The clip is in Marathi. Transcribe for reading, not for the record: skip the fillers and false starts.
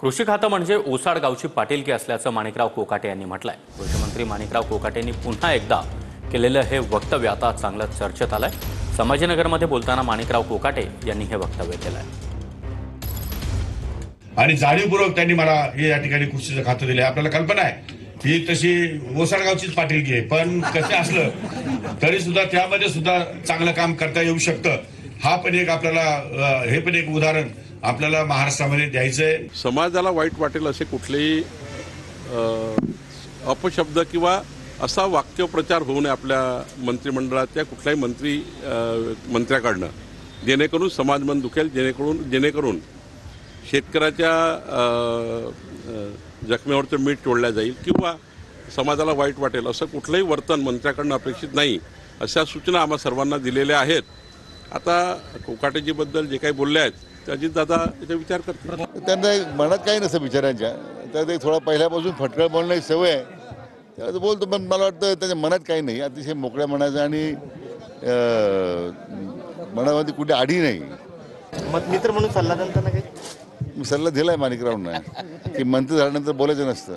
कृषी खातं म्हणजे ओसाड गावची पाटीलकी असल्याचं माणिकराव कोकाटे यांनी म्हटलंय। कृषीमंत्री माणिकराव कोकाटेंनी पुन्हा एकदा केलेलं हे वक्तव्य आता चांगलं चर्चेत आलंय। संभाजीनगरमध्ये बोलताना माणिकराव कोकाटे यांनी हे वक्तव्य केलंय आणि जाणीवपूर्वक त्यांनी मला हे या ठिकाणी कृषीचं खातं दिलं। आपल्याला कल्पना आहे ही तशी ओसाड गावचीच पाटीलकी आहे, पण कसं असलं तरी सुद्धा त्यामध्ये सुद्धा चांगलं काम करता येऊ शकतं। हा पण एक आपल्याला हे पण एक उदाहरण आपल्याला महाराष्ट्रामध्ये द्यायचंय। समाजाला वाईट वाटेल असे कुठलेही अपशब्द किंवा असा वाक्यप्रचार होऊ नये आपल्या मंत्रिमंडळाच्या कुठल्याही मंत्र्याकडनं, जेणेकरून समाज मन दुखेल, जेणेकरून शेतकऱ्याच्या जखमेवरचं मीठ चोळलं जाईल किंवा समाजाला वाईट वाटेल असं कुठलंही वर्तन मंत्र्याकडनं अपेक्षित नाही, अशा सूचना आम्हा सर्वांना दिलेल्या आहेत। आता कोकाटेजीबद्दल जे काही बोलले आहेत ते अजितदादा याचा विचार करतील। त्यांना मनात काही नसतं बिचाऱ्यांच्या, तर ते थोडा पहिल्यापासून फटकळ बोलण्याची सवय आहे, त्याला बोलतो, पण मला वाटतं त्याच्या मनात काही नाही, अतिशय मोकळ्या मनाचं आणि मनामध्ये कुठे आडी नाही। मित्र म्हणून सल्ला देताना काही सल्ला दिलाय माणिकरावांना की मंत्री झाल्यानंतर बोलायचं नसतं।